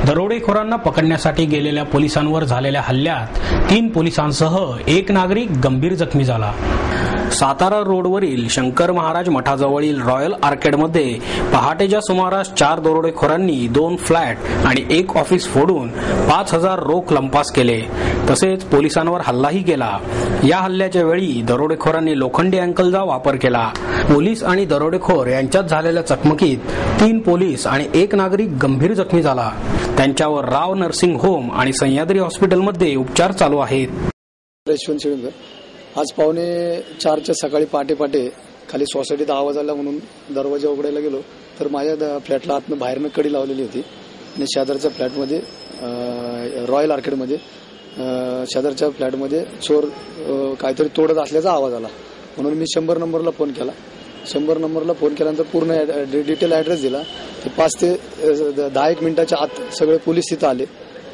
दरोडेखोरांना पकडण्यासाठी गेलेल्या पोलिसांवर झालेल्या हल्ल्यात 3 पोलिसांसह एक नागरिक गंभीर जखमी झाला. सातारा रोडवरील शंकर महाराज मठाजवळील रॉयल आर्केडमध्ये पहाटेच्या सुमारास 4 दरोडेखोरांनी 2 फ्लॅट आणि 1 ऑफिस फोडून 5,000 रोख लंपास केले. तसेच पोलिसांवर हल्लाही केला. या हल्ल्याच्या वेळी दरोडेखोरांनी लोखंडी अँकलचा वापर केला. पोलीस आणि दरोडेखोर यांच्यात झालेल्या चकमकीत 3 पोलीस आणि 1 नागरिक गंभीर जखमी झाला. त्यांच्यावर राव नर्सिंग होम आणि सह्याद्री हॉस्पिटलमध्ये उपचार चालू आहेत. आज 3:45च्या सकाळी पहाटे खाली सोसायटीत आवाज आला म्हणून दरवाजा उघडायला गेलो तर माझ्या फ्लॅटला आतनं बाहेरनं कडी लावलेली होती आणि शेजारच्या फ्लॅटमध्ये रॉयल आर्केडमध्ये शेजारच्या फ्लॅटमध्ये चोर काहीतरी तोडत असल्याचा आवाज आला. म्हणून मी 100 नंबरला फोन केला. 100 नंबरला फोन केल्यानंतर पूर्ण डिटेल ॲड्रेस दिला. ते 5 ते 10 मिनिटाच्या आत सगळे पोलीस तिथं आले.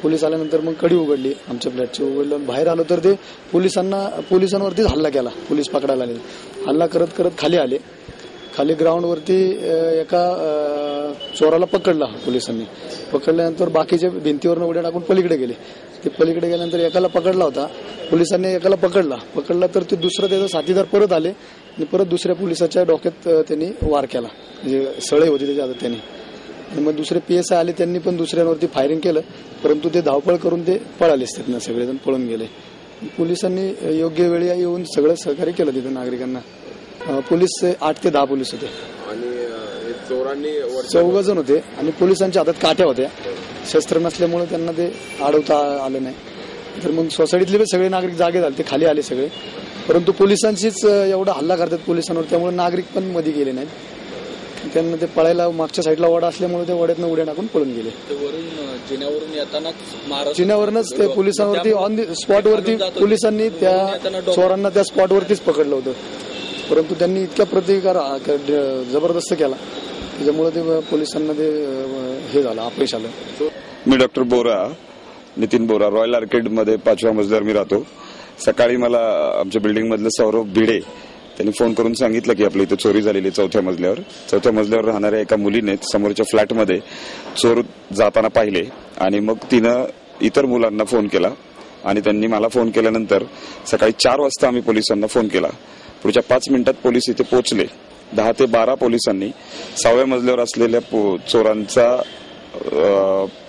पोलीस आल्यानंतर मग कडी उघडली आमच्या फ्लॅटची. उघडलं बाहेर आलो तर ते पोलिसांवरतीच हल्ला केला. पोलीस पकडायला आले. हल्ला करत खाली आले. खाली ग्राउंडवरती एका चोराला पकडला पोलिसांनी. पकडल्यानंतर बाकीच्या भिंतीवरनं उड्या टाकून पलीकडे गेले. ते पलीकडे गेल्यानंतर एकाला पकडला होता. पोलिसांनी एकाला पकडला तर ते दुसरं त्याचा साथीदार परत आले आणि परत दुसऱ्या पोलिसाच्या डोक्यात त्यांनी वार केला. म्हणजे सळे होती त्याच्या हातात त्यांनी. आणि मग दुसरे PSI आले. त्यांनी पण दुसऱ्यांवरती फायरिंग केलं. परंतु ते धावपळ करून ते पळालेच. तिथनं सगळेजण पळून गेले. पोलिसांनी योग्य वेळी येऊन सगळं सहकार्य केलं तिथं नागरिकांना. पोलीस 8 ते 10 पोलीस होते आणि चोरांनी 14 जण होते आणि पोलिसांच्या हातात काट्या होत्या. शस्त्र नसल्यामुळे त्यांना ते अडवता आलं नाही. तर मग सोसायटीतले सगळे नागरिक जागे झाले. ते खाली आले सगळे. परंतु पोलिसांचीच एवढा हल्ला करतात पोलिसांवर, त्यामुळे नागरिक पण मध्ये गेले नाहीत. त्यांना ते पळायला मागच्या साईडला वडा असल्यामुळे ते वड्यातनं उड्या टाकून पळून गेले. जिन्यावरूनच ते पोलिसांवरती ऑन दी स्पॉटवरती पोलिसांनी त्या चोरांना त्या स्पॉटवरतीच पकडलं होतं. परंतु त्यांनी इतक्या प्रतिकार जबरदस्त केला त्याच्यामुळे ते पोलिसांना ते हे झालं, अपयश आलं. मी डॉक्टर बोरा, नितीन बोरा, रॉयल आर्केडमध्ये 5व्या मजल्यावर मी राहतो. सकाळी मला आमच्या बिल्डिंग मधले सौरभ भिडे त्यांनी फोन करून सांगितलं की आपल्या इथं चोरी झालेली 4थ्या मजल्यावर राहणाऱ्या एका मुलीने समोरच्या फ्लॅटमध्ये चोर जाताना पाहिले आणि मग तिनं इतर मुलांना फोन केला आणि त्यांनी मला फोन केल्यानंतर सकाळी 4 वाजता आम्ही पोलिसांना फोन केला. पुढच्या 5 मिनिटात पोलीस इथे पोहोचले. 10 ते 12 पोलिसांनी 6व्या मजल्यावर असलेल्या चोरांचा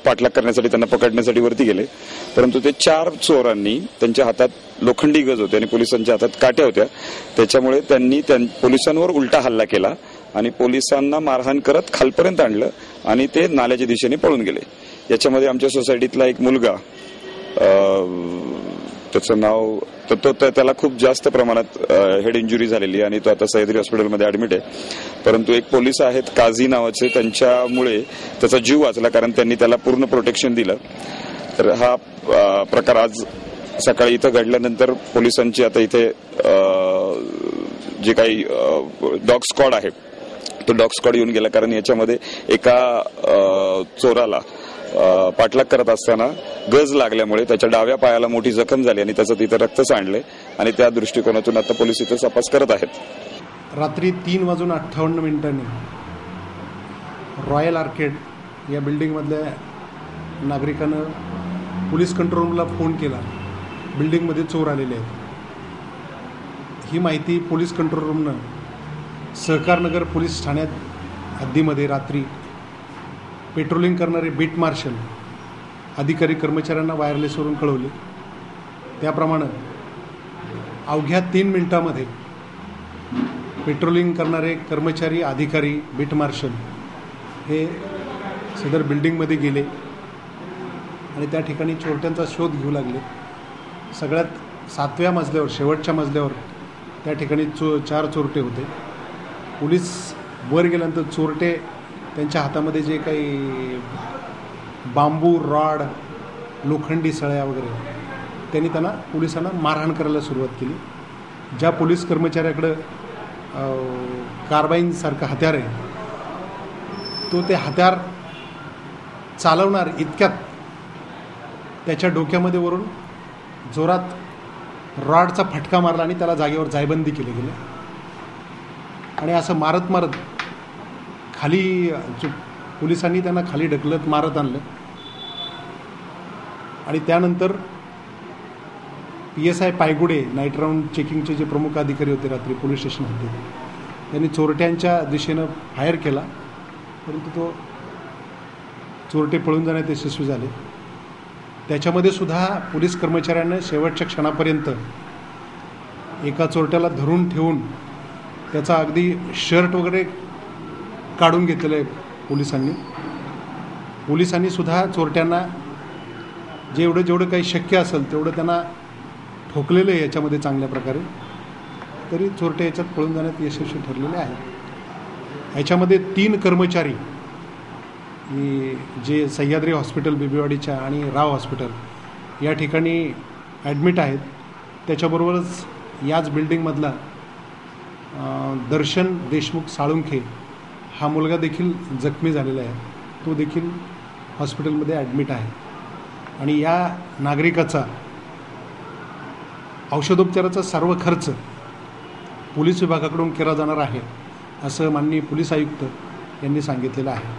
पाठलाग करण्यासाठी, त्यांना पकडण्यासाठी वरती गेले. परंतु ते 4 चोरांनी त्यांच्या हातात लोखंडी गज होते आणि पोलिसांच्या हातात काट्या होत्या. त्याच्यामुळे त्यांनी पोलिसांवर उलटा हल्ला केला आणि पोलिसांना मारहाण करत खालपर्यंत आणलं आणि ते नाल्याच्या दिशेने पळून गेले. याच्यामध्ये आमच्या सोसायटीतला एक मुलगा, त्याचं नाव, त्याला खूप जास्त प्रमाणात हेड इंजुरी झालेली आणि तो आता सह्याद्री हॉस्पिटलमध्ये ऍडमिट आहे. परंतु एक पोलीस आहेत काझी नावाचे, त्यांच्यामुळे त्याचा जीव वाचला कारण त्यांनी त्याला पूर्ण प्रोटेक्शन दिलं. तर हा प्रकार आज सकाळी इथं घडल्यानंतर पोलिसांची आता इथे जे काही डॉग स्क्वॉड आहे तो डॉग स्क्वॉड येऊन गेला. कारण याच्यामध्ये एका चोराला पाठलाग करत असताना गज लागल्यामुळे त्याच्या डाव्या पायाला मोठी जखम झाली आणि त्याचं तिथे रक्त सांडले आणि त्या दृष्टिकोनातून आता पोलीस इथे तपास करत आहेत. रात्री 3:58 रॉयल आर्केड या बिल्डिंगमधल्या नागरिकांनं पोलीस कंट्रोल रूमला फोन केला, बिल्डिंगमध्ये चोर आलेले आहेत. ही माहिती पोलीस कंट्रोल रूमनं सहकारनगर पोलीस ठाण्यात हद्दीमध्ये रात्री पेट्रोलिंग करणारे बीट मार्शल अधिकारी कर्मचाऱ्यांना वायरलेसवरून कळवले. त्याप्रमाणे अवघ्या 3 मिनिटांमध्ये पेट्रोलिंग करणारे कर्मचारी, अधिकारी, बीट मार्शल हे सदर बिल्डिंगमध्ये गेले आणि त्या ठिकाणी चोरट्यांचा शोध घेऊ लागले. सगळ्यात 7व्या मजल्यावर, शेवटच्या मजल्यावर त्या ठिकाणी 4 चोरटे होते. पोलीस वर गेल्यानंतर चोरटे त्यांच्या हातामध्ये जे काही बांबू, रॉड, लोखंडी सळ्या वगैरे त्यांनी त्यांना पोलिसांना मारहाण करायला सुरुवात केली. ज्या पोलीस कर्मचाऱ्याकडं कार्बाईनसारखं हत्यार आहे तो ते हत्यार चालवणार इतक्यात त्याच्या डोक्यामध्ये वरून जोरात रॉडचा फटका मारला आणि त्याला जागेवर जायबंदी केली गेली. आणि असं मारत खाली पोलिसांनी त्यांना खाली ढकलत मारत आणलं आणि त्यानंतर PSI पायगुडे नाईट राऊंड चेकिंगचे जे प्रमुख अधिकारी होते रात्री पोलीस स्टेशनमध्ये, त्यांनी चोरट्यांच्या दिशेनं फायर केला, परंतु तो चोरटे पळून जाण्यात यशस्वी झाले. त्याच्यामध्ये सुद्धा पोलीस कर्मचाऱ्यांना शेवटच्या क्षणापर्यंत एका चोरट्याला धरून ठेवून त्याचा अगदी शर्ट वगैरे काढून घेतलेलं आहे पोलिसांनी सुद्धा चोरट्यांना जेवढं काही शक्य असेल तेवढं त्यांना ठोकलेलं आहे याच्यामध्ये चांगल्या प्रकारे. तरी चोरटे याच्यात पळून जाण्यात यशस्वी ठरलेले आहेत. याच्यामध्ये 3 कर्मचारी जे सह्याद्री हॉस्पिटल बिबीवाडीच्या आणि राव हॉस्पिटल या ठिकाणी ॲडमिट आहेत. त्याच्याबरोबरच याच बिल्डिंगमधला दर्शन देशमुख साळुंखे हा मुलगा देखील जखमी झालेला आहे. तो देखील हॉस्पिटलमध्ये ॲडमिट आहे. आणि या नागरिकाचा औषधोपचाराचा सर्व खर्च पोलीस विभागाकडून केला जाणार आहे असं माननीय पोलीस आयुक्त यांनी सांगितलेलं आहे.